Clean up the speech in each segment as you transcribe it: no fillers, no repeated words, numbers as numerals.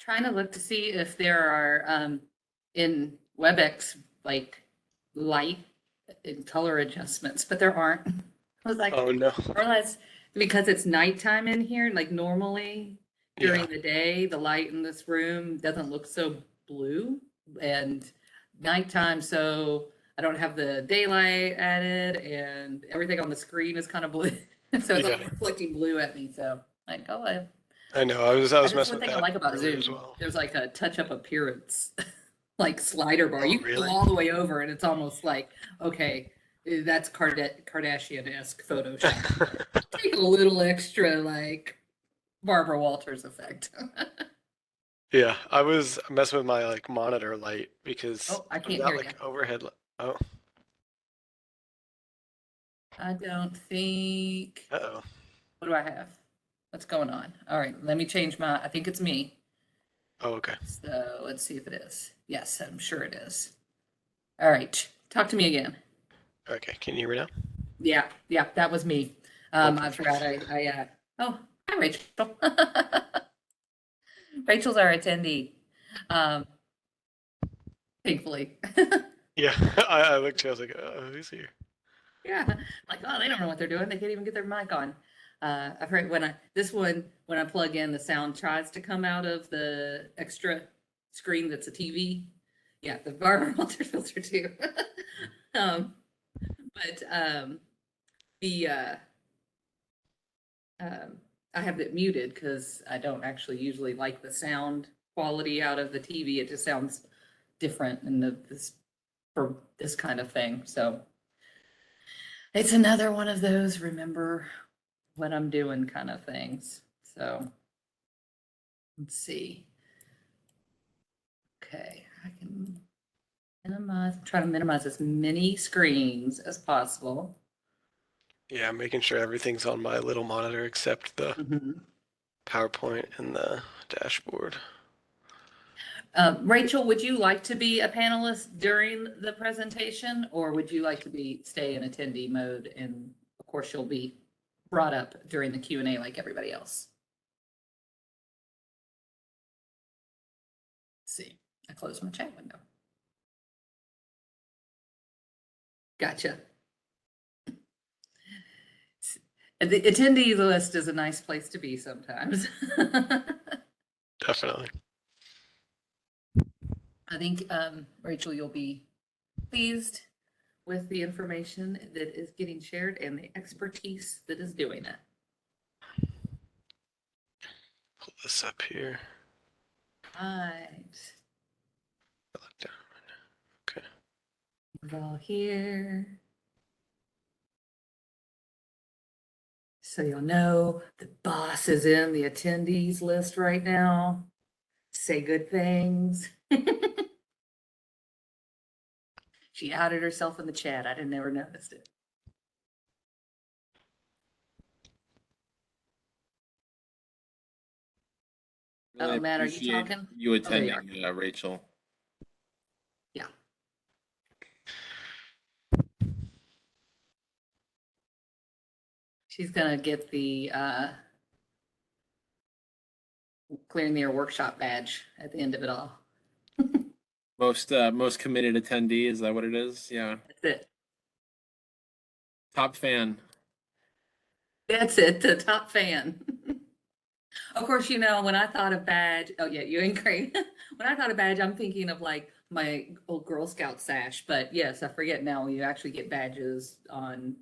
trying to look to see if there are in WebEx like light and color adjustments, but there aren't. I was like, Oh no. realize because it's nighttime in here, like normally during Yeah. the day, the light in this room doesn't look so blue and nighttime, so I don't have the daylight added and everything on the screen is kind of blue. So it's all Yeah. reflecting blue at me. So like, oh, I know. I was that's messing one with thing I that like about earlier as Zoom. well. There's like a touch-up appearance, like slider bar. Oh You can go really? all the way over, and it's almost like, okay, that's Kardashian-esque Photoshop. Take a little extra, like Barbara Walters effect. Yeah, I was messing with my like monitor light because Oh, I I've can't got hear you. like overhead. Oh, I don't think. uh-oh. What do I have? What's going on? All right, let me change my. I think it's me. Oh, okay. So let's see if it is. Yes, I'm sure it is. All right, talk to me again. Okay, can you hear me now? Yeah, yeah, that was me. Oh, I perfect. forgot oh, hi, Rachel. Rachel's our attendee. Um, thankfully. Yeah, I looked too. I was like, who's here? Yeah, like, oh, they don't know what they're doing. They can't even get their mic on. I've heard when I plug in, the sound tries to come out of the extra screen that's a TV. Yeah, the Barbara Walters filter too. Um, but the um, I have it muted because I don't actually usually like the sound quality out of the TV. It just sounds different in this for this kind of thing. So it's another one of those remember what I'm doing kind of things. So let's see. Okay, I can try to minimize as many screens as possible. Yeah, I'm making sure everything's on my little monitor except the Mhm. PowerPoint and the dashboard. Rachel, would you like to be a panelist during the presentation, or would you like to stay in attendee mode? And of course, you'll be brought up during the Q&A like everybody else. Let's see, I closed my chat window. Gotcha. The attendee list is a nice place to be sometimes. Definitely. I think, Rachel, you'll be pleased with the information that is getting shared and the expertise that is doing it. Pull this up here. Right. Look down. Okay. We're all here. So you'll know the boss is in the attendees list right now. Say good things. She outed herself in the chat. I didn't ever noticed it. Really Oh, Matt, are you appreciate talking? you Oh, there you are. attending, Rachel. Yeah. She's gonna get the clearing the air workshop badge at the end of it all. Most committed attendee, is that what it is? Yeah. That's it. Top fan. That's it. The top fan. Of course, when I thought of badge, oh yeah, you ain't great. When I thought of badge, I'm thinking of like my old Girl Scout sash. But yes, I forget now you actually get badges on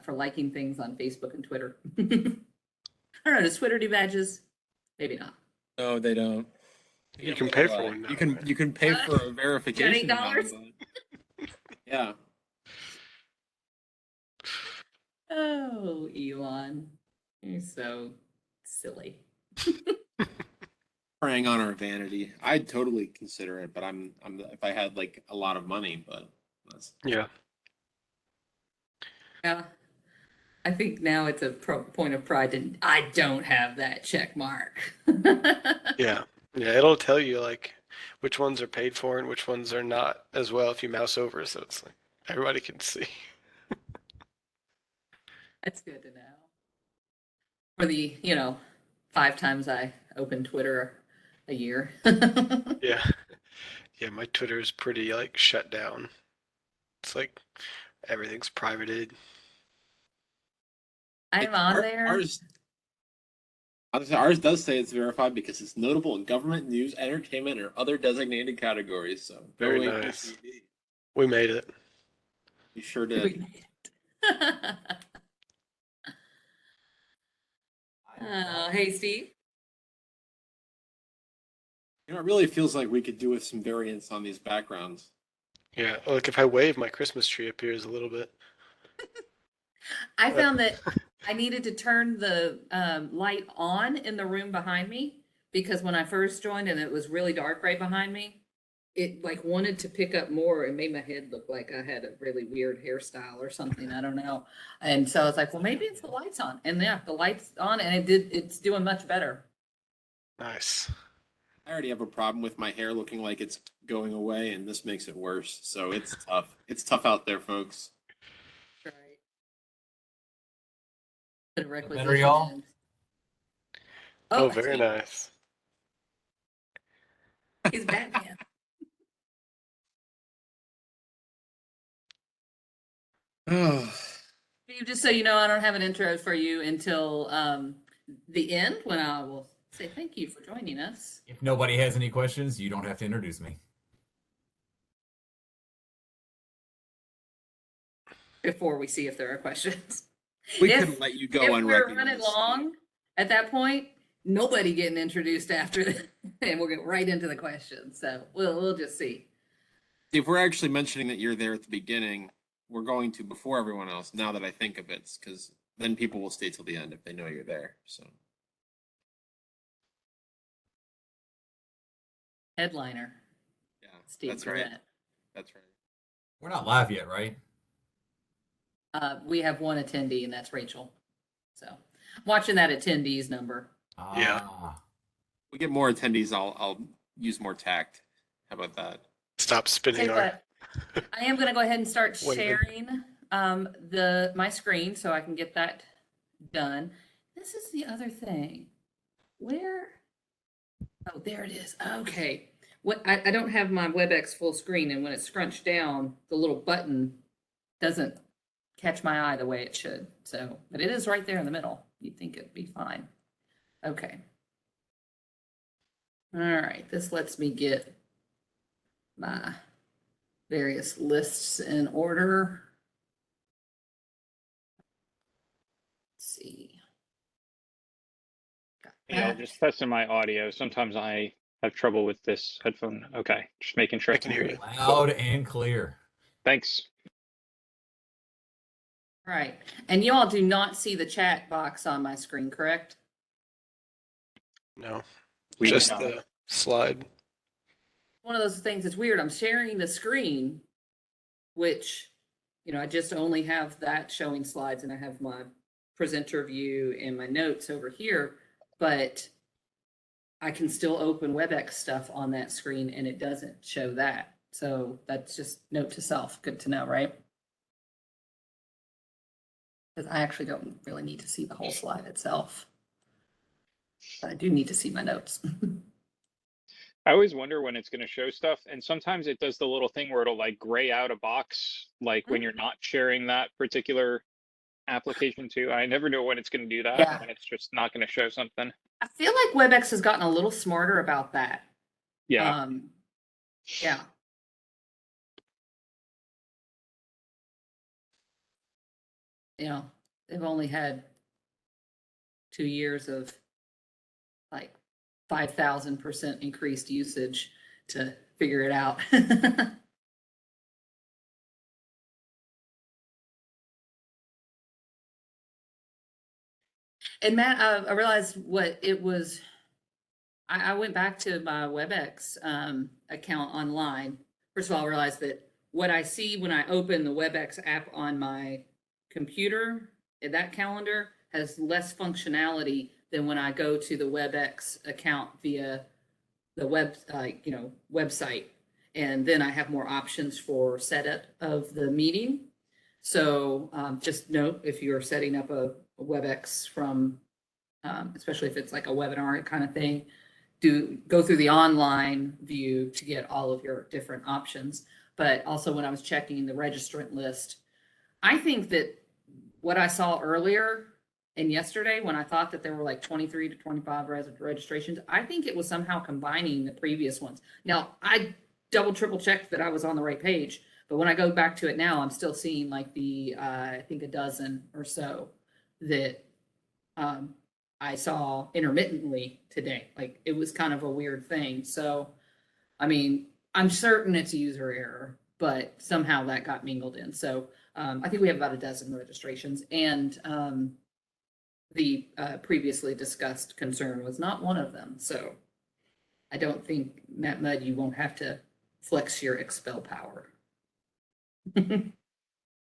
for liking things on Facebook and Twitter. I don't know, does Twitter do badges? Maybe not. No, they don't. You get can a pay little, for one now, right? you can pay for a You got verification now, $8? but yeah. Oh, Elon. You're so silly. Preying on our vanity. I'd totally consider it, but I'm if I had like a lot of money, but that's Yeah. Yeah. I think now it's a point of pride and I don't have that check mark. Yeah. Yeah, it'll tell you like which ones are paid for and which ones are not as well if you mouse over, so it's like everybody can see. That's good to know. For the, 5 times I open Twitter a year. Yeah. Yeah, my Twitter is pretty like shut down. It's like everything's privated. I'm on Our- there. Ours does say it's verified because it's notable in government, news, entertainment, or other designated categories. So Very go nice. APCD. We made it. You sure We did. made it. Oh, hey, Steve. You know, it really feels like we could do with some variants on these backgrounds. Yeah. Like if I wave, my Christmas tree appears a little bit. I found that I needed to turn the light on in the room behind me because when I first joined and it was really dark right behind me, it like wanted to pick up more and made my head look like I had a really weird hairstyle or something. I don't know. And so I was like, well, maybe it's the lights on. And yeah, the lights on and it's doing much better. Nice. I already have a problem with my hair looking like it's going away, and this makes it worse. So it's tough. It's tough out there, folks. Right. Put a Better, requisition y'all? in. Oh, I very see. nice. He's Batman. Oh, Steve, just so you know, I don't have an intro for you until the end when I will say thank you for joining us. If nobody has any questions, you don't have to introduce me. Before we see if there are questions. we If- couldn't let you go If we're unrecognized. running long, at that point, nobody getting introduced after that, and we'll get right into the questions. So we'll just see. If we're actually mentioning that you're there at the beginning, we're going to before everyone else. Now that I think of it, because then people will stay till the end if they know you're there. So Headliner, yeah, Steve that's right. Gwinnett. That's right. We're not live yet, right? We have one attendee, and that's Rachel. So I'm watching that attendees number. Yeah. We get more attendees. I'll use more tact. How about that? Stop Tell spinning you our. what, I am gonna go ahead and start Wait a minute. sharing my screen so I can get that done. This is the other thing. Where? Oh, there it is. Okay. What I don't have my WebEx full screen, and when it's scrunched down, the little button doesn't catch my eye the way it should. So, but it is right there in the middle. You'd think it'd be fine. Okay. All right. This lets me get my various lists in order. Let's see. Got Yeah, I'll that. just testing my audio. Sometimes I have trouble with this headphone. Okay, just making sure I can hear you. Loud and clear. Thanks. All right. And you all do not see the chat box on my screen, correct? No. We Just don't. the slide. One of those things that's weird. I'm sharing the screen, which, I just only have that showing slides and I have my presenter view and my notes over here, but I can still open WebEx stuff on that screen and it doesn't show that. So that's just note to self. Good to know, right? Because I actually don't really need to see the whole slide itself. But I do need to see my notes. I always wonder when it's going to show stuff, and sometimes it does the little thing where it'll like gray out a box, like when you're not sharing that particular application too. I never know when it's going to do that, Yeah. when it's just not going to show something. I feel like WebEx has gotten a little smarter about that. Yeah. Yeah. They've only had 2 years of like 5,000% increased usage to figure it out. And Matt, I realized what it was. I went back to my WebEx account online. First of all, I realized that what I see when I open the WebEx app on my computer, that calendar has less functionality than when I go to the WebEx account via the website. And then I have more options for setup of the meeting. So just note if you're setting up a WebEx from, especially if it's like a webinar kind of thing, go through the online view to get all of your different options. But also when I was checking the registrant list, I think that what I saw earlier and yesterday, when I thought that there were like 23 to 25 registrations, I think it was somehow combining the previous ones. Now, I double, triple checked that I was on the right page, but when I go back to it now, I'm still seeing like I think a dozen or so that I saw intermittently today. Like it was kind of a weird thing. So, I mean, I'm certain it's user error, but somehow that got mingled in. So I think we have about a dozen registrations, and the previously discussed concern was not one of them. So I don't think, Matt Mudd, you won't have to flex your expel power.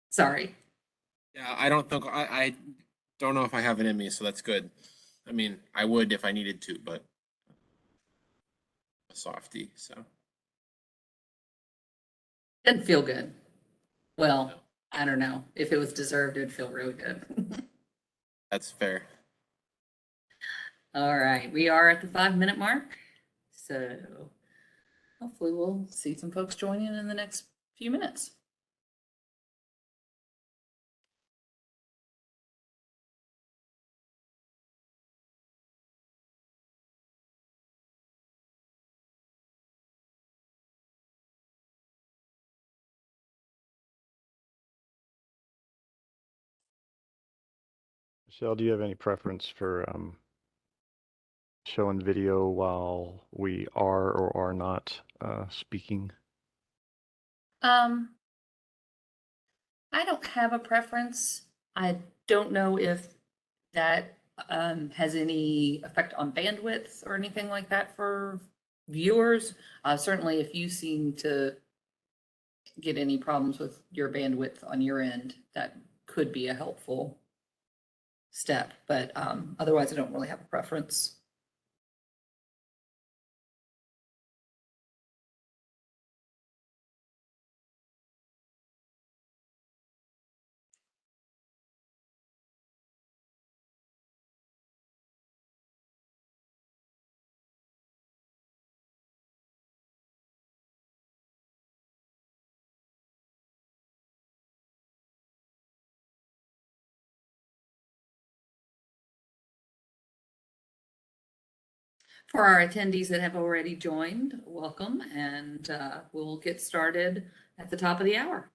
Sorry. Yeah, I don't think I don't know if I have it in me, so that's good. I mean, I would if I needed to, but a softie, so Didn't feel good. Well, I don't know. If it was deserved, it'd feel really good. that's fair. All right, we are at the 5-minute mark. So hopefully we'll see some folks join in the next few minutes. Michelle, do you have any preference for showing video while we are or are not speaking? I don't have a preference. I don't know if that has any effect on bandwidth or anything like that for viewers. Certainly, if you seem to get any problems with your bandwidth on your end, that could be a helpful step. But otherwise, I don't really have a preference. For our attendees that have already joined, welcome, and we'll get started at the top of the hour.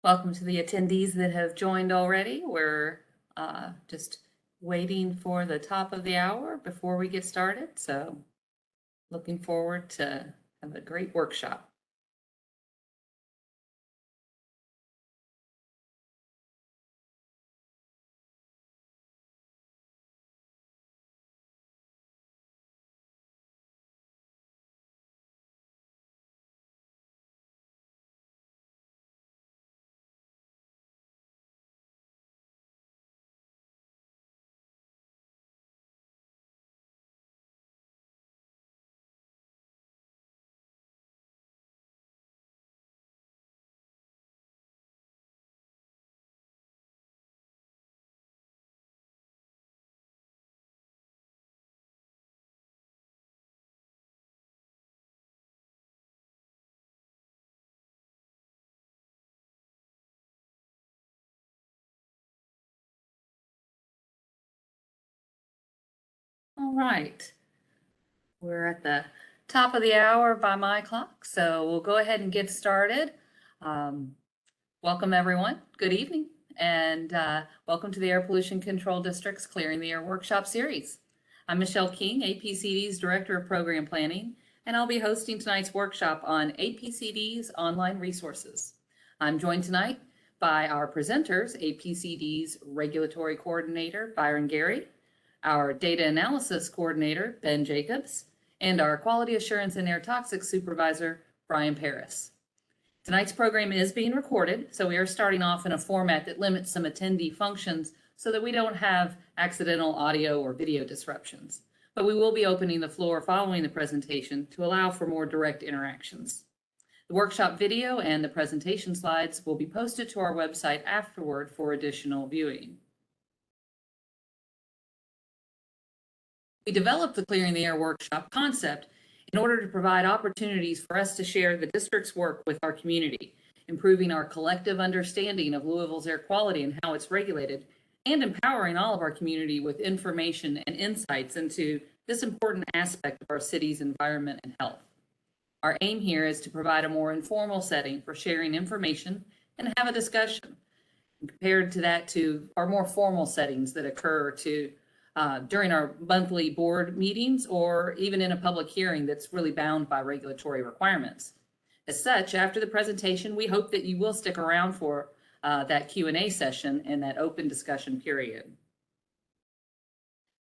Welcome to the attendees that have joined already. We're just waiting for the top of the hour before we get started. So looking forward to have a great workshop. All right. We're at the top of the hour by my clock, so we'll go ahead and get started. Welcome, everyone. Good evening, and welcome to the Air Pollution Control District's Clearing the Air Workshop Series. I'm Michelle King, APCD's Director of Program Planning, and I'll be hosting tonight's workshop on APCD's online resources. I'm joined tonight by our presenters, APCD's Regulatory Coordinator, Byron Gary, our Data Analysis Coordinator, Ben Jacobs, and our Quality Assurance and Air Toxics Supervisor, Brian Paris. Tonight's program is being recorded, so we are starting off in a format that limits some attendee functions so that we don't have accidental audio or video disruptions. But we will be opening the floor following the presentation to allow for more direct interactions. The workshop video and the presentation slides will be posted to our website afterward for additional viewing. We developed the Clearing the Air workshop concept in order to provide opportunities for us to share the district's work with our community, improving our collective understanding of Louisville's air quality and how it's regulated, and empowering all of our community with information and insights into this important aspect of our city's environment and health. Our aim here is to provide a more informal setting for sharing information and have a discussion, compared to that to our more formal settings that occur during our monthly board meetings or even in a public hearing that's really bound by regulatory requirements. As such, after the presentation, we hope that you will stick around for that Q&A session and that open discussion period.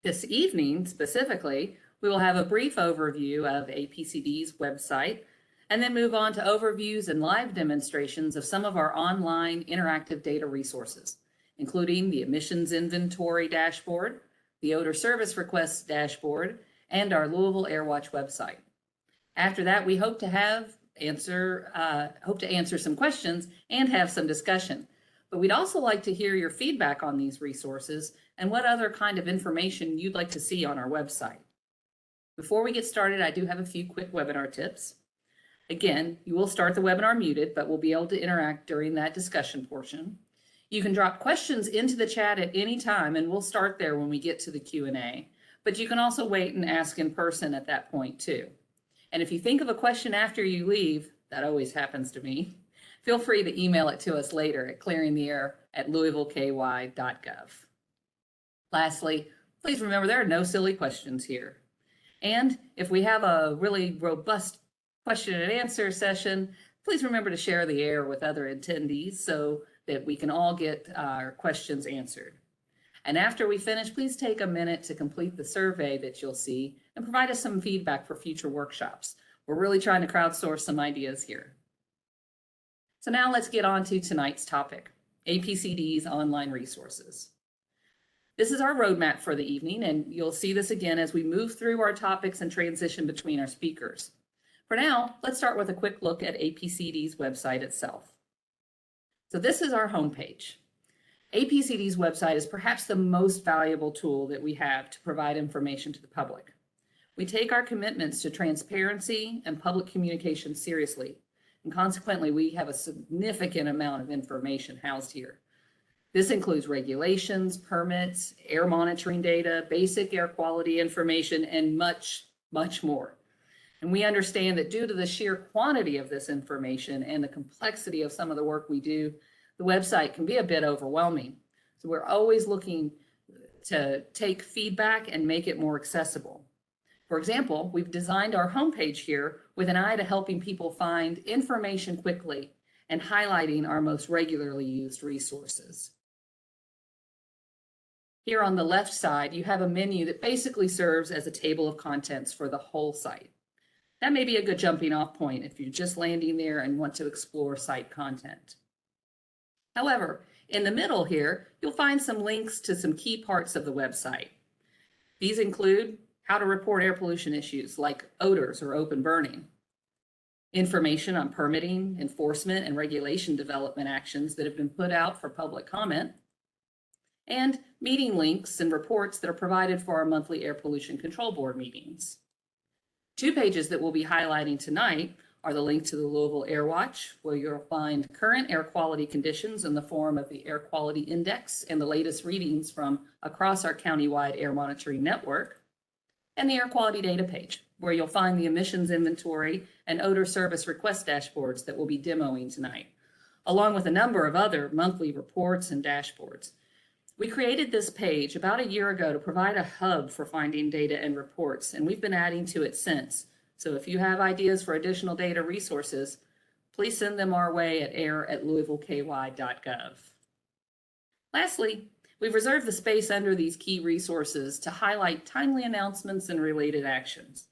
This evening, specifically, we will have a brief overview of APCD's website and then move on to overviews and live demonstrations of some of our online interactive data resources, including the emissions inventory dashboard, the Odor service requests dashboard, and our Louisville Air Watch website. After that, we hope to answer some questions and have some discussion. But we'd also like to hear your feedback on these resources and what other kind of information you'd like to see on our website. Before we get started, I do have a few quick webinar tips. Again, you will start the webinar muted, but we'll be able to interact during that discussion portion. You can drop questions into the chat at any time, and we'll start there when we get to the Q&A. But you can also wait and ask in person at that point too. And if you think of a question after you leave, that always happens to me, feel free to email it to us later at clearingtheair@louisvilleky.gov. Lastly, please remember there are no silly questions here. And if we have a really robust question and answer session, please remember to share the air with other attendees so that we can all get our questions answered. And after we finish, please take a minute to complete the survey that you'll see and provide us some feedback for future workshops. We're really trying to crowdsource some ideas here. So now let's get on to tonight's topic, APCD's online resources. This is our roadmap for the evening, and you'll see this again as we move through our topics and transition between our speakers. For now, let's start with a quick look at APCD's website itself. So this is our homepage. APCD's website is perhaps the most valuable tool that we have to provide information to the public. We take our commitments to transparency and public communication seriously, and consequently, we have a significant amount of information housed here. This includes regulations, permits, air monitoring data, basic air quality information, and much, much more. And we understand that due to the sheer quantity of this information and the complexity of some of the work we do, the website can be a bit overwhelming. So we're always looking to take feedback and make it more accessible. For example, we've designed our homepage here with an eye to helping people find information quickly and highlighting our most regularly used resources. Here on the left side, you have a menu that basically serves as a table of contents for the whole site. That may be a good jumping off point if you're just landing there and want to explore site content. However, in the middle here, you'll find some links to some key parts of the website. These include how to report air pollution issues like odors or open burning, information on permitting, enforcement, and regulation development actions that have been put out for public comment, and meeting links and reports that are provided for our monthly Air Pollution Control Board meetings. 2 pages that we'll be highlighting tonight are the link to the Louisville Air Watch, where you'll find current air quality conditions in the form of the Air Quality Index and the latest readings from across our countywide air monitoring network, and the Air Quality Data page, where you'll find the emissions inventory and odor service request dashboards that we'll be demoing tonight, along with a number of other monthly reports and dashboards. We created this page about a year ago to provide a hub for finding data and reports, and we've been adding to it since. So if you have ideas for additional data resources, please send them our way at air@louisvilleky.gov. Lastly, we've reserved the space under these key resources to highlight timely announcements and related actions.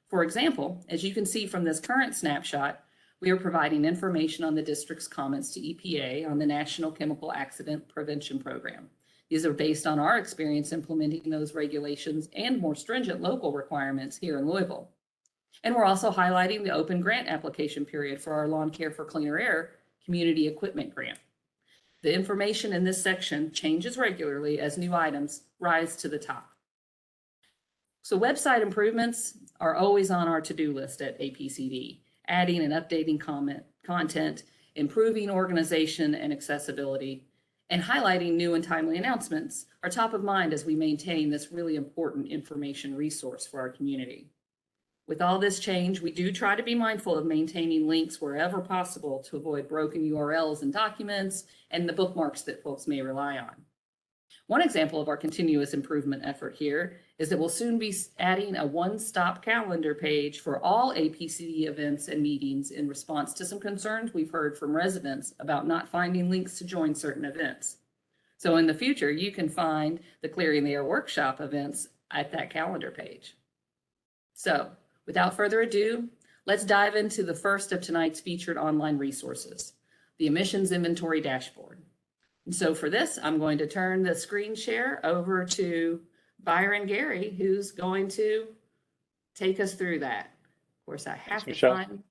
For example, as you can see from this current snapshot, we are providing information on the district's comments to EPA on the National Chemical Accident Prevention Program. These are based on our experience implementing those regulations and more stringent local requirements here in Louisville. And we're also highlighting the open grant application period for our Lawn Care for Cleaner Air Community Equipment Grant. The information in this section changes regularly as new items rise to the top. So website improvements are always on our to-do list at APCD, adding and updating content, improving organization and accessibility, and highlighting new and timely announcements are top of mind as we maintain this really important information resource for our community. With all this change, we do try to be mindful of maintaining links wherever possible to avoid broken URLs and documents and the bookmarks that folks may rely on. One example of our continuous improvement effort here is that we'll soon be adding a one-stop calendar page for all APCD events and meetings in response to some concerns we've heard from residents about not finding links to join certain events. So in the future, you can find the Clearing the Air workshop events at that calendar page. So without further ado, let's dive into the first of tonight's featured online resources, the Emissions Inventory Dashboard. And so for this, I'm going to turn the screen share over to Byron Gary, who's going to take us through that. Of course, I have to find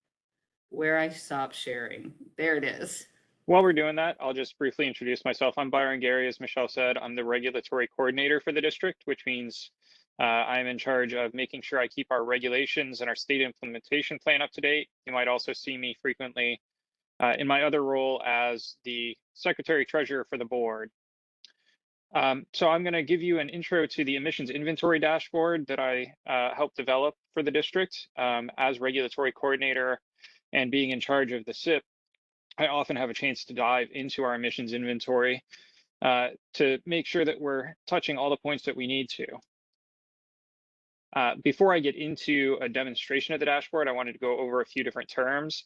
where I stopped sharing. There it is. While we're doing that, I'll just briefly introduce myself. I'm Byron Gary, as Michelle said. I'm the regulatory coordinator for the district, which means I'm in charge of making sure I keep our regulations and our state implementation plan up to date. You might also see me frequently in my other role as the secretary treasurer for the board. So I'm going to give you an intro to the emissions inventory dashboard that I helped develop for the district. As regulatory coordinator and being in charge of the SIP, I often have a chance to dive into our emissions inventory to make sure that we're touching all the points that we need to. Before I get into a demonstration of the dashboard, I wanted to go over a few different terms.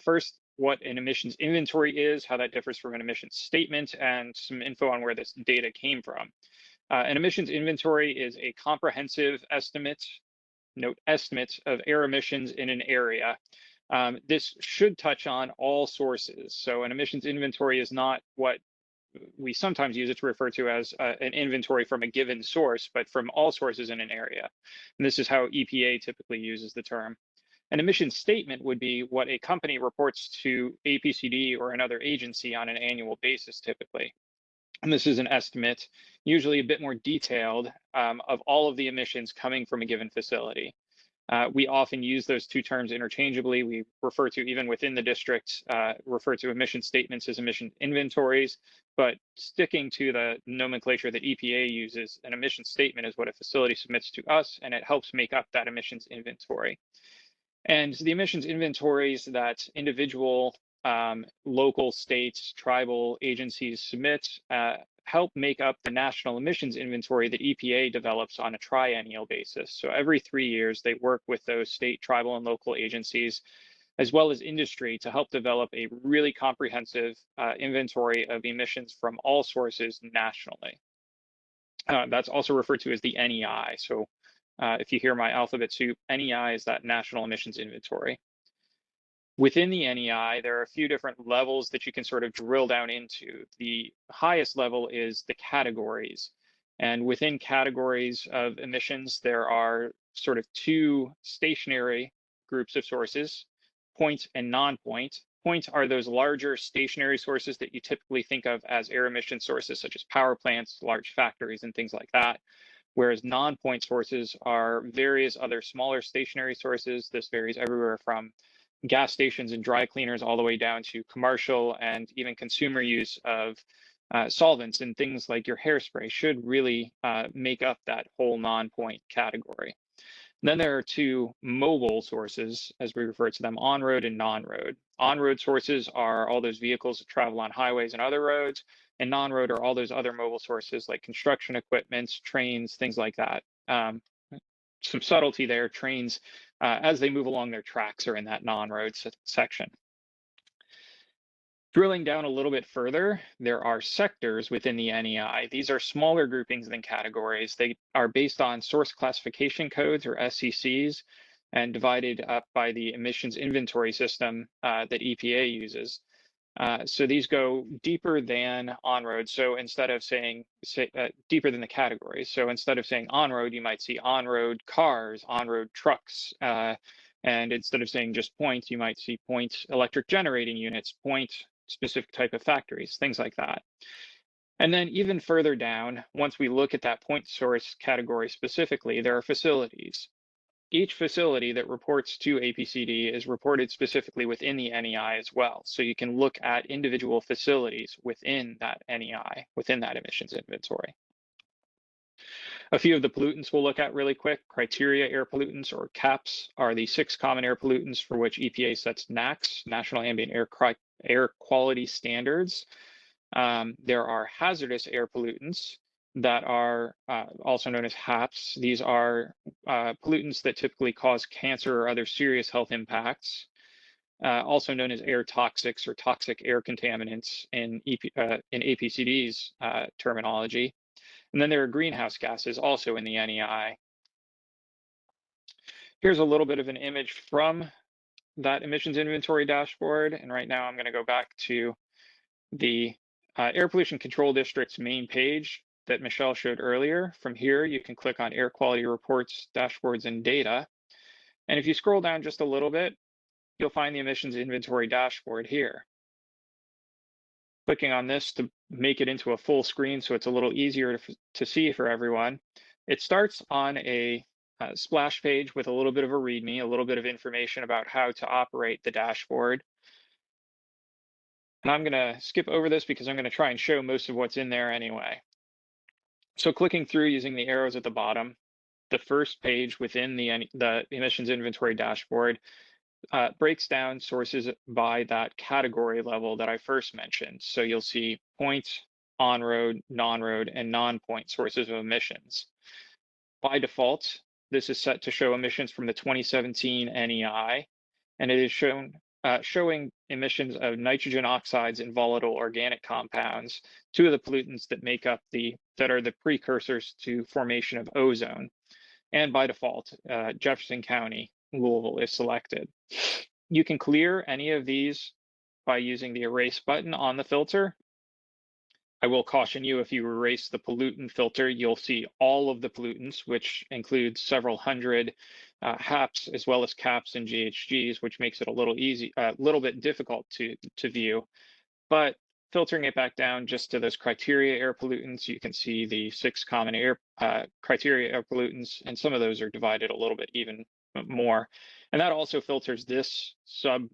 First, what an emissions inventory is, how that differs from an emissions statement, and some info on where this data came from. An emissions inventory is a comprehensive estimate, note estimate, of air emissions in an area. This should touch on all sources. So an emissions inventory is not what we sometimes use it to refer to as an inventory from a given source, but from all sources in an area. And this is how EPA typically uses the term. An emission statement would be what a company reports to APCD or another agency on an annual basis typically. And this is an estimate, usually a bit more detailed, of all of the emissions coming from a given facility. We often use those two terms interchangeably. We refer to, even within the district, refer to emission statements as emission inventories, but sticking to the nomenclature that EPA uses, an emission statement is what a facility submits to us, and it helps make up that emissions inventory. And the emissions inventories that individual local, states, tribal agencies submit help make up the national emissions inventory that EPA develops on a triennial basis. So every 3 years, they work with those state, tribal, and local agencies, as well as industry, to help develop a really comprehensive inventory of emissions from all sources nationally. That's also referred to as the NEI. So if you hear my alphabet soup, NEI is that National Emissions Inventory. Within the NEI, there are a few different levels that you can sort of drill down into. The highest level is the categories. And within categories of emissions, there are sort of two stationary groups of sources, point and non-point. Point are those larger stationary sources that you typically think of as air emission sources, such as power plants, large factories, and things like that. Whereas non-point sources are various other smaller stationary sources. This varies everywhere from gas stations and dry cleaners all the way down to commercial and even consumer use of solvents, and things like your hairspray should really make up that whole non-point category. And then there are two mobile sources, as we refer to them, on-road and non-road. On-road sources are all those vehicles that travel on highways and other roads, and non-road are all those other mobile sources like construction equipment, trains, things like that. Some subtlety there. Trains, as they move along their tracks, are in that non-road section. Drilling down a little bit further, there are sectors within the NEI. These are smaller groupings than categories. They are based on source classification codes, or SCCs, and divided up by the emissions inventory system that EPA uses. So these go deeper than on-road. So instead of saying deeper than the categories. So instead of saying on-road, you might see on-road cars, on-road trucks. And instead of saying just point, you might see point electric generating units, point specific type of factories, things like that. And then even further down, once we look at that point source category specifically, there are facilities. Each facility that reports to APCD is reported specifically within the NEI as well. So you can look at individual facilities within that NEI, within that emissions inventory. A few of the pollutants we'll look at really quick. Criteria air pollutants, or CAPs, are the 6 common air pollutants for which EPA sets NACs, National Ambient Air Quality Standards. There are hazardous air pollutants that are also known as HAPs. These are pollutants that typically cause cancer or other serious health impacts, also known as air toxics or toxic air contaminants in APCD's terminology. And then there are greenhouse gases also in the NEI. Here's a little bit of an image from that emissions inventory dashboard. And right now I'm going to go back to the Air Pollution Control District's main page that Michelle showed earlier. From here, you can click on Air Quality Reports, Dashboards, and Data. And if you scroll down just a little bit, you'll find the emissions inventory dashboard here. Clicking on this to make it into a full screen so it's a little easier to see for everyone. It starts on a splash page with a little bit of a README, a little bit of information about how to operate the dashboard. And I'm going to skip over this because I'm going to try and show most of what's in there anyway. So clicking through using the arrows at the bottom, the first page within the emissions inventory dashboard breaks down sources by that category level that I first mentioned. So you'll see point, on-road, non-road, and non-point sources of emissions. By default, this is set to show emissions from the 2017 NEI, and it is showing emissions of nitrogen oxides and volatile organic compounds, 2 of the pollutants that are the precursors to formation of ozone. And by default, Jefferson County, Louisville is selected. You can clear any of these by using the erase button on the filter. I will caution you, if you erase the pollutant filter, you'll see all of the pollutants, which includes several hundred HAPs as well as CAPs and GHGs, which makes it a little bit difficult to view. But filtering it back down just to those criteria air pollutants, you can see the 6 common air criteria air pollutants, and some of those are divided a little bit even more. And that also filters this sub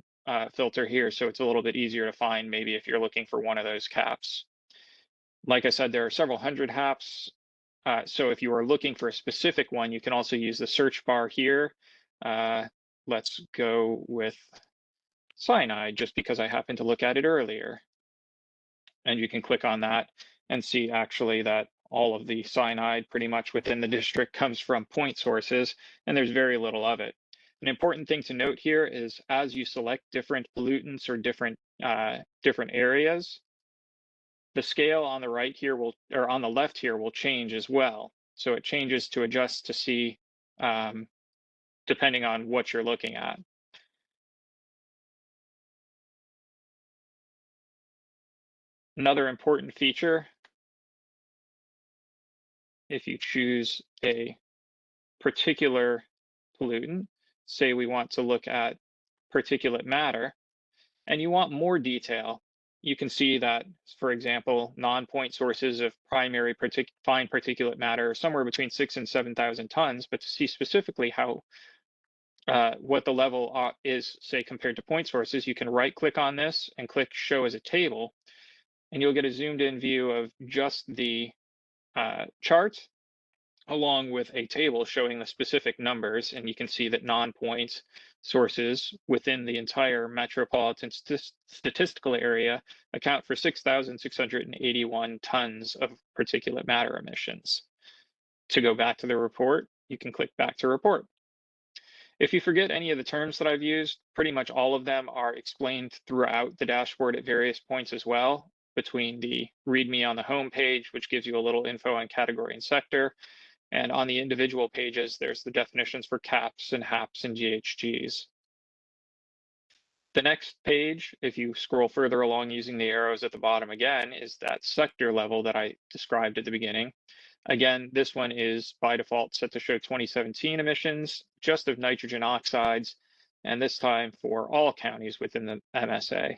filter here, so it's a little bit easier to find maybe if you're looking for one of those CAPs. Like I said, there are several hundred HAPs. So if you are looking for a specific one, you can also use the search bar here. Let's go with cyanide just because I happened to look at it earlier. And you can click on that and see actually that all of the cyanide pretty much within the district comes from point sources, and there's very little of it. An important thing to note here is as you select different pollutants or different areas, the scale on the right here will, or on the left here, will change as well. So it changes to adjust to see depending on what you're looking at. Another important feature, if you choose a particular pollutant, say we want to look at particulate matter, and you want more detail, you can see that, for example, non-point sources of primary fine particulate matter are somewhere between 6,000 and 7,000 tons, but to see specifically how what the level is, say, compared to point sources, you can right-click on this and click Show as a Table, and you'll get a zoomed-in view of just the chart, along with a table showing the specific numbers, and you can see that non-point sources within the entire metropolitan statistical area account for 6,681 tons of particulate matter emissions. To go back to the report, you can click Back to Report. If you forget any of the terms that I've used, pretty much all of them are explained throughout the dashboard at various points as well, between the README on the home page, which gives you a little info on category and sector, and on the individual pages, there's the definitions for CAPs and HAPs and GHGs. The next page, if you scroll further along using the arrows at the bottom again, is that sector level that I described at the beginning. Again, this one is by default set to show 2017 emissions, just of nitrogen oxides, and this time for all counties within the MSA.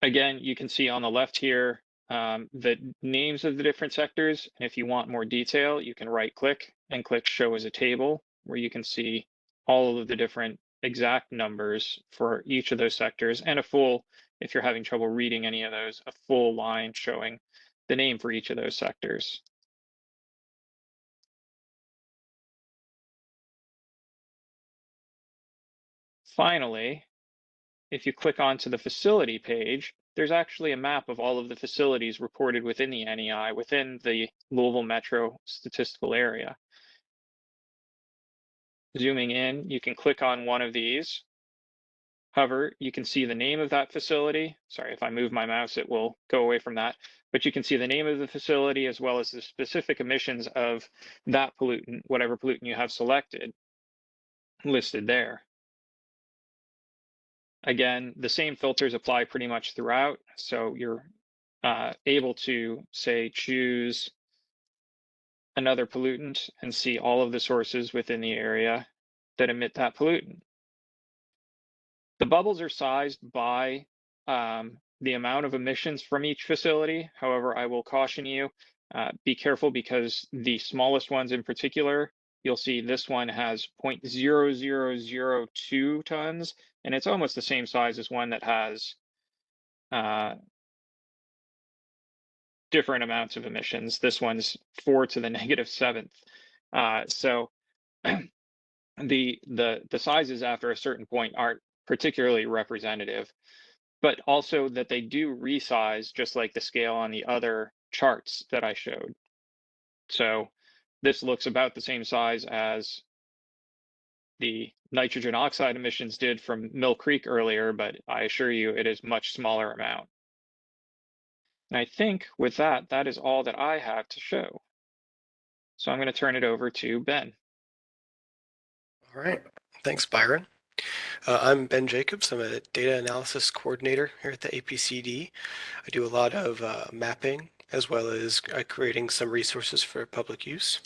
Again, you can see on the left here the names of the different sectors. And if you want more detail, you can right click and click Show as a Table, where you can see all of the different exact numbers for each of those sectors, and a full, if you're having trouble reading any of those, a full line showing the name for each of those sectors. Finally, if you click onto the facility page, there's actually a map of all of the facilities reported within the NEI within the Louisville Metro statistical area. Zooming in, you can click on one of these, hover, you can see the name of that facility. Sorry, if I move my mouse, it will go away from that, but you can see the name of the facility as well as the specific emissions of that pollutant, whatever pollutant you have selected, listed there. Again, the same filters apply pretty much throughout. So you're able to, say, choose another pollutant and see all of the sources within the area that emit that pollutant. The bubbles are sized by the amount of emissions from each facility. However, I will caution you, be careful because the smallest ones in particular, you'll see this one has 0.0002 tons, and it's almost the same size as one that has different amounts of emissions. This one's 4 to the -7th. So the sizes after a certain point aren't particularly representative, but also that they do resize just like the scale on the other charts that I showed. So this looks about the same size as the nitrogen oxide emissions did from Mill Creek earlier, but I assure you it is much smaller amount. And I think with that, that is all that I have to show. So I'm going to turn it over to Ben. All right. Thanks, Byron. I'm Ben Jacobs. I'm a data analysis coordinator here at the APCD. I do a lot of mapping as well as creating some resources for public use.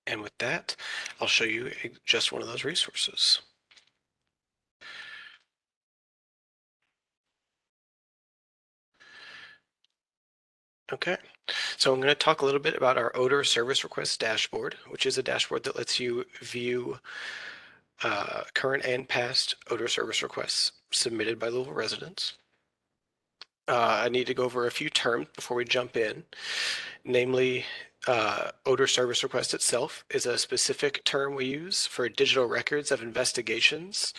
And with that, I'll show you just one of those resources. Okay, so I'm going to talk a little bit about our Odor service request dashboard, which is a dashboard that lets you view current and past odor service requests submitted by Louisville residents. I need to go over a few terms before we jump in. Namely, Odor service request itself is a specific term we use for digital records of investigations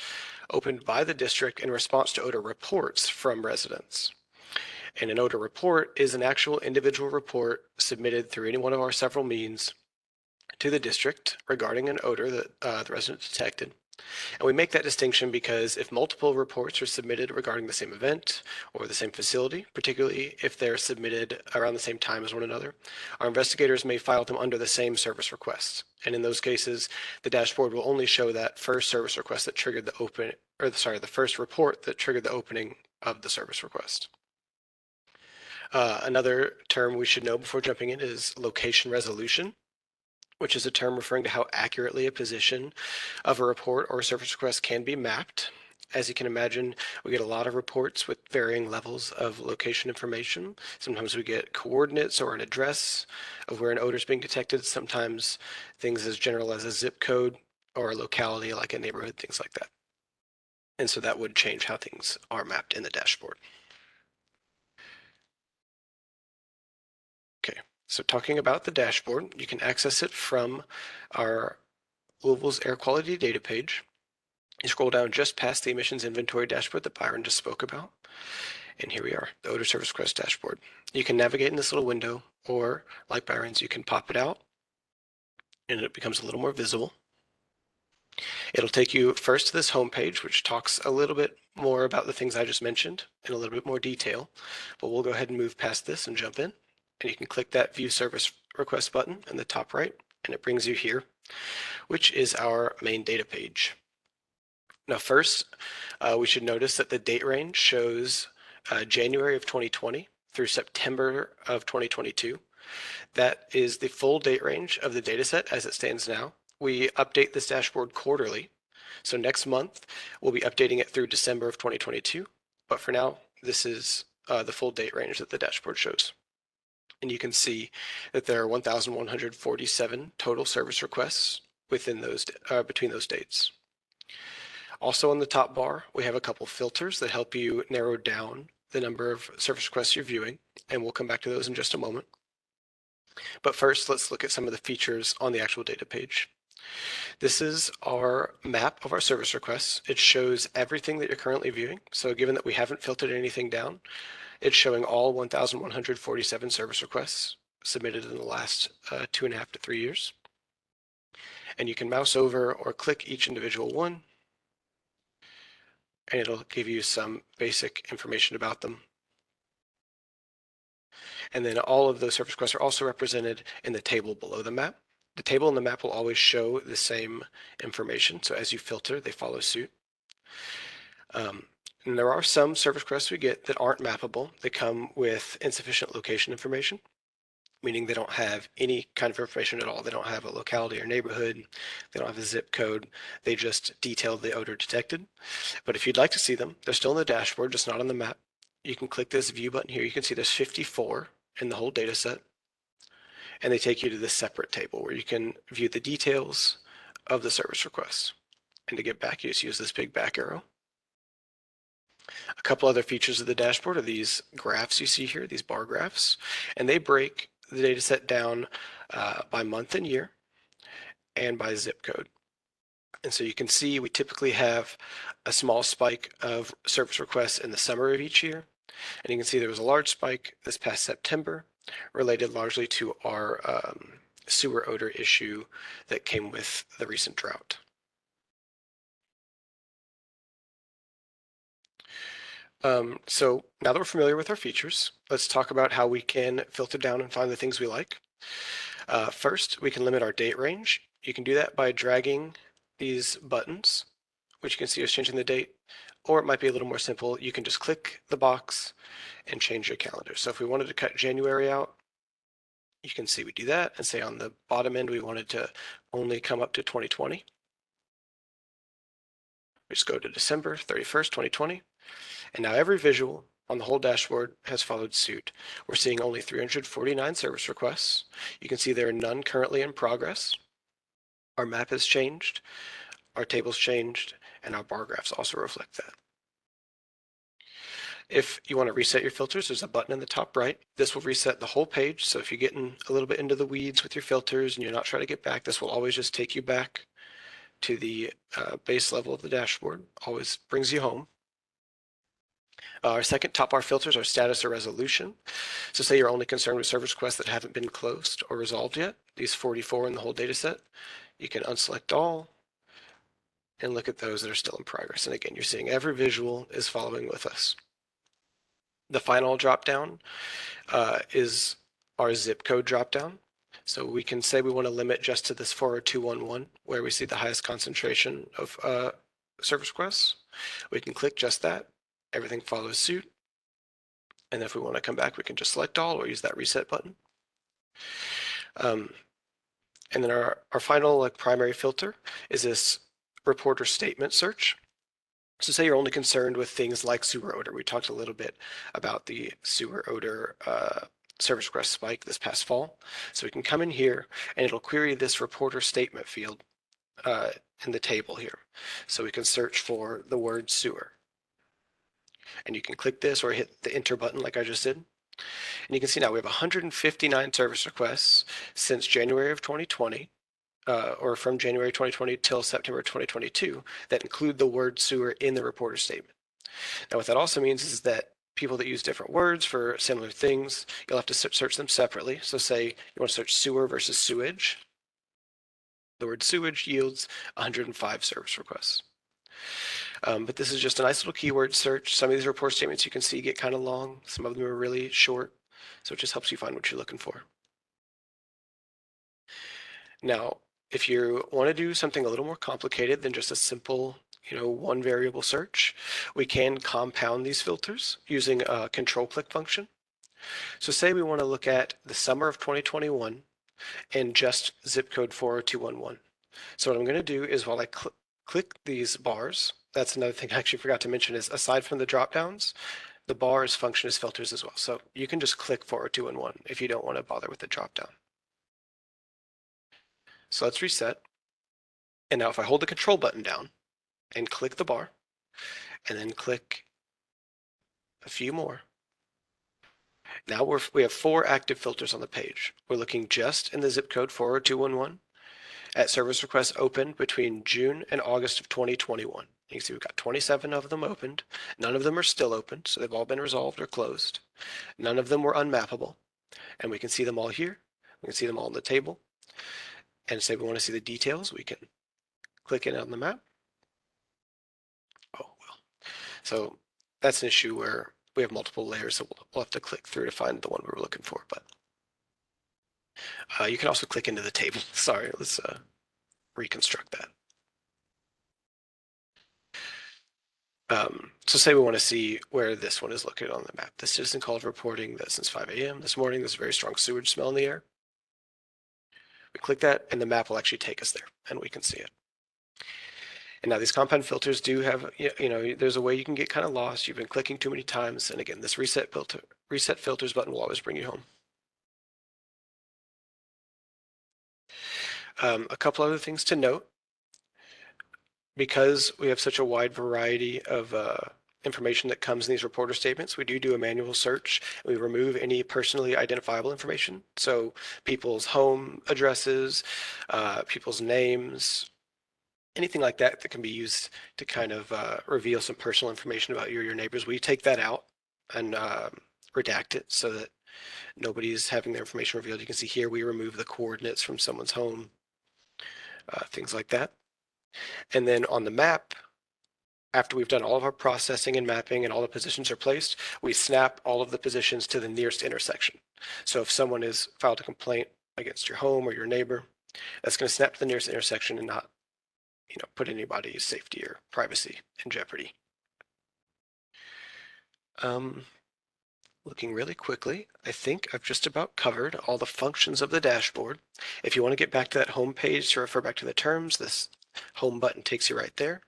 opened by the district in response to odor reports from residents. And an odor report is an actual individual report submitted through any one of our several means to the district regarding an odor that the resident detected. And we make that distinction because if multiple reports are submitted regarding the same event or the same facility, particularly if they're submitted around the same time as one another, our investigators may file them under the same service request. And in those cases, the dashboard will only show that first service request that triggered the first report that triggered the opening of the service request. Another term we should know before jumping in is location resolution, which is a term referring to how accurately a position of a report or a service request can be mapped. As you can imagine, we get a lot of reports with varying levels of location information. Sometimes we get coordinates or an address of where an odor is being detected. Sometimes things as general as a zip code or a locality like a neighborhood, things like that. And so that would change how things are mapped in the dashboard. Okay, so talking about the dashboard, you can access it from our Louisville's air quality data page. You scroll down just past the emissions inventory dashboard that Byron just spoke about. And here we are, the odor service request dashboard. You can navigate in this little window, or like Byron's, you can pop it out and it becomes a little more visible. It'll take you first to this home page, which talks a little bit more about the things I just mentioned in a little bit more detail, but we'll go ahead and move past this and jump in. And you can click that view service request button in the top right, and it brings you here, which is our main data page. Now first, we should notice that the date range shows January of 2020 through September of 2022. That is the full date range of the dataset as it stands now. We update this dashboard quarterly. So next month, we'll be updating it through December of 2022. But for now, this is the full date range that the dashboard shows. And you can see that there are 1,147 total service requests within those between those dates. Also on the top bar, we have a couple filters that help you narrow down the number of service requests you're viewing, and we'll come back to those in just a moment. But first, let's look at some of the features on the actual data page. This is our map of our service requests. It shows everything that you're currently viewing. So given that we haven't filtered anything down, it's showing all 1,147 service requests submitted in the last 2.5 to 3 years. And you can mouse over or click each individual one, and it'll give you some basic information about them. And then all of those service requests are also represented in the table below the map. The table and the map will always show the same information. So as you filter, they follow suit. And there are some service requests we get that aren't mappable. They come with insufficient location information, meaning they don't have any kind of information at all. They don't have a locality or neighborhood. They don't have a zip code. They just detail the odor detected. But if you'd like to see them, they're still in the dashboard, just not on the map. You can click this view button here. You can see there's 54 in the whole data set. And they take you to this separate table where you can view the details of the service request. And to get back, you just use this big back arrow. A couple other features of the dashboard are these graphs you see here, these bar graphs, and they break the data set down by month and year and by zip code. And so you can see we typically have a small spike of service requests in the summer of each year. And you can see there was a large spike this past September related largely to our sewer odor issue that came with the recent drought. So now that we're familiar with our features, let's talk about how we can filter down and find the things we like. First, we can limit our date range. You can do that by dragging these buttons, which you can see is changing the date, or it might be a little more simple. You can just click the box and change your calendar. So if we wanted to cut January out, you can see we do that and say on the bottom end, we wanted to only come up to 2020. We just go to December 31st, 2020. And now every visual on the whole dashboard has followed suit. We're seeing only 349 service requests. You can see there are none currently in progress. Our map has changed, our tables changed, and our bar graphs also reflect that. If you want to reset your filters, there's a button in the top right. This will reset the whole page. So if you're getting a little bit into the weeds with your filters and you're not trying to get back, this will always just take you back to the base level of the dashboard. Always brings you home. Our second top bar filters are status or resolution. So say you're only concerned with service requests that haven't been closed or resolved yet, these 44 in the whole data set, you can unselect all and look at those that are still in progress. And again, you're seeing every visual is following with us. The final dropdown is our zip code dropdown. So we can say we want to limit just to this 40211 where we see the highest concentration of service requests. We can click just that. Everything follows suit. And if we want to come back, we can just select all or use that reset button. And then our final primary filter is this reporter statement search. So say you're only concerned with things like sewer odor. We talked a little bit about the sewer odor service request spike this past fall. So we can come in here and it'll query this reporter statement field in the table here. So we can search for the word sewer. And you can click this or hit the enter button like I just did. And you can see now we have 159 service requests since January of 2020, or from January 2020 till September 2022, that include the word sewer in the reporter statement. Now what that also means is that people that use different words for similar things, you'll have to search them separately. So say you want to search sewer versus sewage. The word sewage yields 105 service requests. But this is just a nice little keyword search. Some of these report statements you can see get kind of long. Some of them are really short. So it just helps you find what you're looking for. Now, if you want to do something a little more complicated than just a simple, one variable search, we can compound these filters using a control click function. So say we want to look at the summer of 2021 and just zip code 40211. So what I'm going to do is while I click these bars, that's another thing I actually forgot to mention is aside from the drop downs, the bars function as filters as well. So you can just click 40211 if you don't want to bother with the drop down. So let's reset. And now if I hold the control button down and click the bar and then click a few more, now we have 4 active filters on the page. We're looking just in the zip code 40211 at service requests opened between June and August of 2021. You can see we've got 27 of them opened. None of them are still open, so they've all been resolved or closed. None of them were unmappable. And we can see them all here. We can see them all on the table. And say we want to see the details, we can click it on the map. Oh, well. So that's an issue where we have multiple layers, so we'll have to click through to find the one we were looking for. But you can also click into the table. Sorry, let's reconstruct that. So say we want to see where this one is located on the map. The citizen called reporting that since 5 a.m. this morning, there's a very strong sewage smell in the air. We click that and the map will actually take us there and we can see it. And now these compound filters do have, there's a way you can get kind of lost. You've been clicking too many times. And again, this reset filters button will always bring you home. A couple other things to note. Because we have such a wide variety of information that comes in these reporter statements, we do a manual search. We remove any personally identifiable information. So people's home addresses, people's names, anything like that that can be used to kind of reveal some personal information about you or your neighbors. We take that out and redact it so that nobody's having their information revealed. You can see here we remove the coordinates from someone's home, things like that. And then on the map, after we've done all of our processing and mapping and all the positions are placed, we snap all of the positions to the nearest intersection. So if someone has filed a complaint against your home or your neighbor, that's going to snap to the nearest intersection and not, put anybody's safety or privacy in jeopardy. Looking really quickly, I think I've just about covered all the functions of the dashboard. If you want to get back to that home page to refer back to the terms, this home button takes you right there.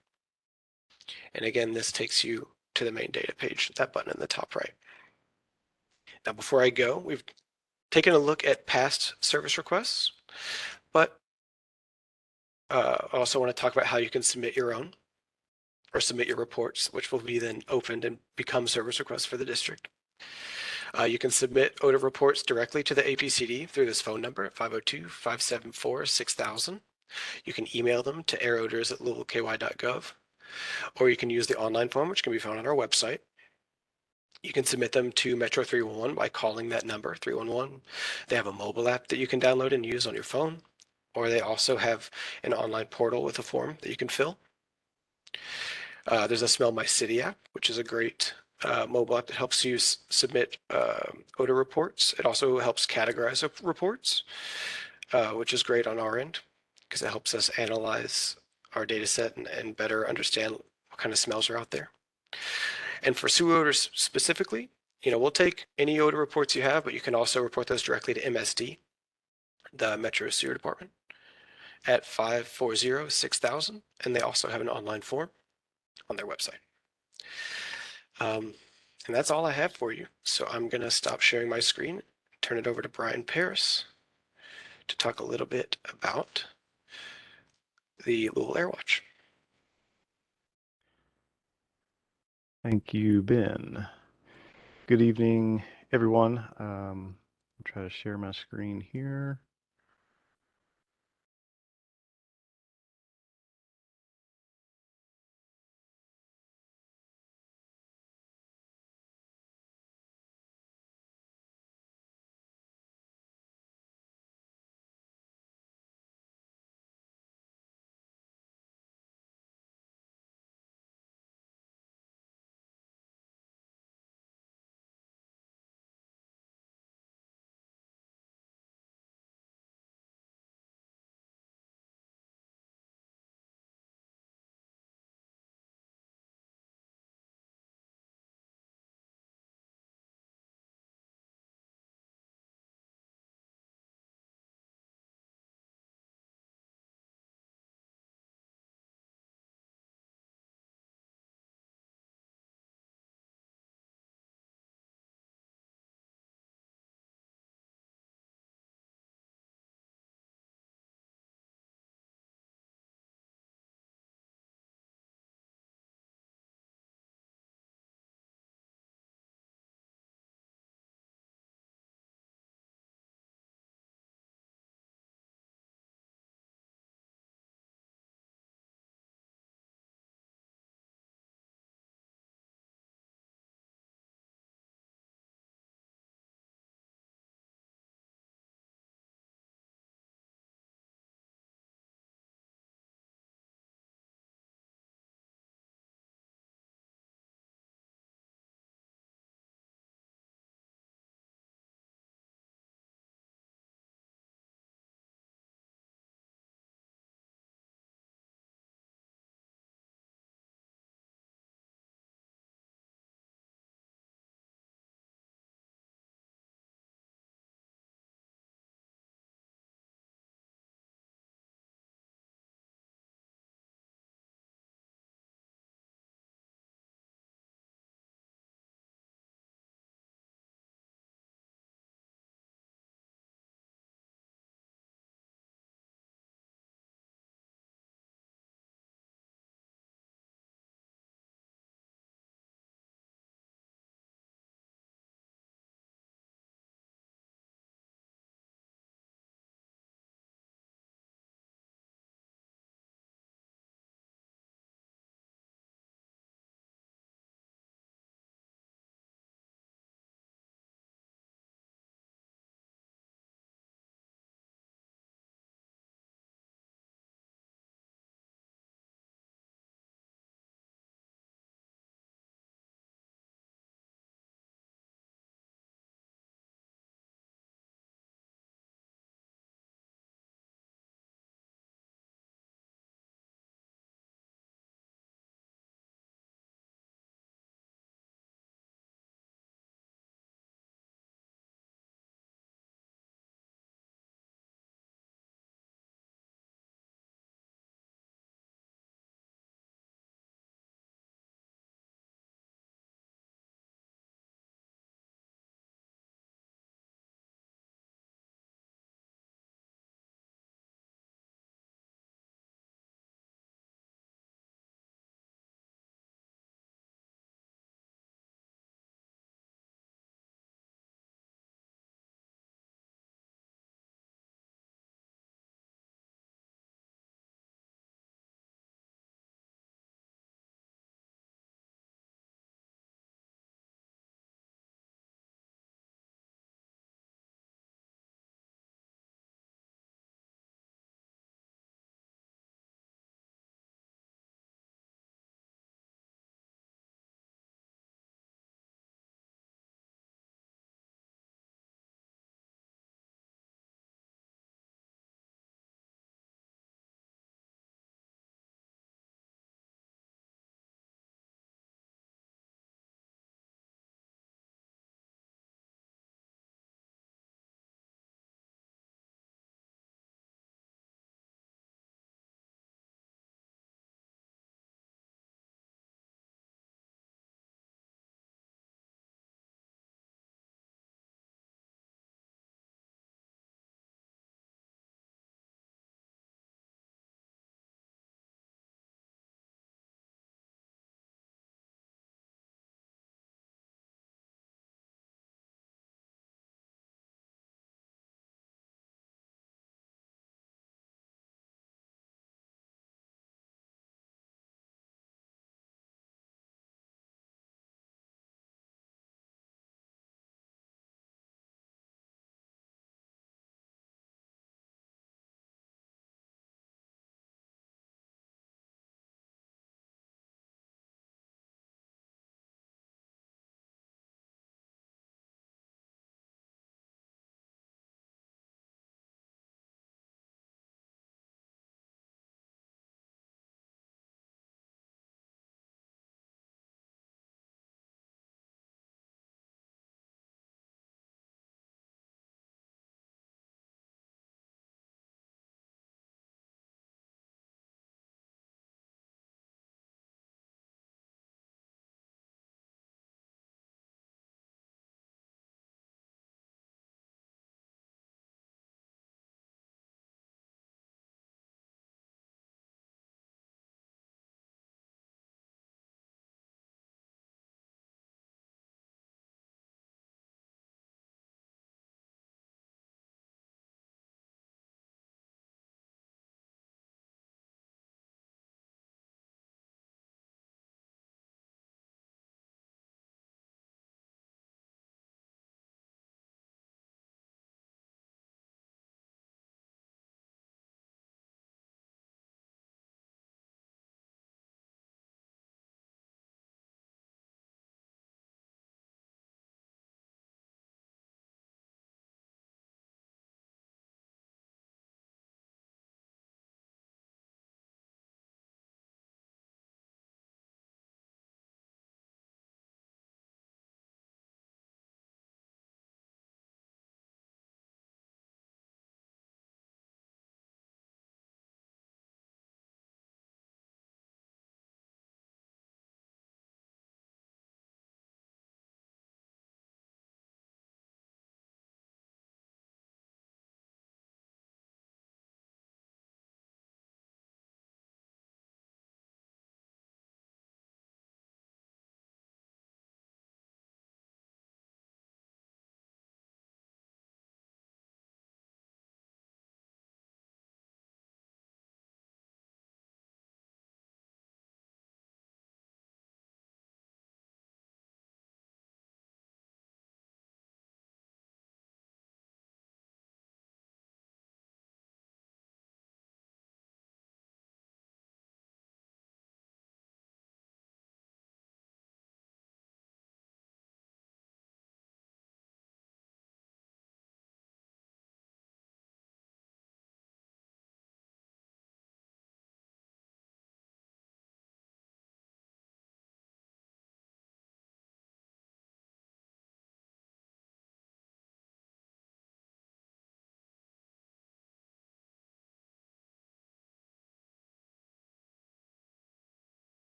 And again, this takes you to the main data page, that button in the top right. Now, before I go, we've taken a look at past service requests, but I also want to talk about how you can submit your own. or submit your reports, which will be then opened and become service requests for the district. You can submit odor reports directly to the APCD through this phone number at 502-574-6000. You can email them to airodors@louisvilleky.gov, or you can use the online form, which can be found on our website. You can submit them to Metro 311 by calling that number, 311. They have a mobile app that you can download and use on your phone, or they also have an online portal with a form that you can fill. There's a Smell My City app, which is a great mobile app that helps you submit odor reports. It also helps categorize reports, which is great on our end because it helps us analyze our data set and better understand what kind of smells are out there. And for sewer odors specifically, we'll take any odor reports you have, but you can also report those directly to MSD, the Metro Sewer Department, at 540-6000, and they also have an online form on their website. And that's all I have for you. So I'm going to stop sharing my screen, turn it over to Brian Paris to talk a little bit about the Louisville Air Watch. Thank you, Ben. Good evening, everyone. I'll try to share my screen here.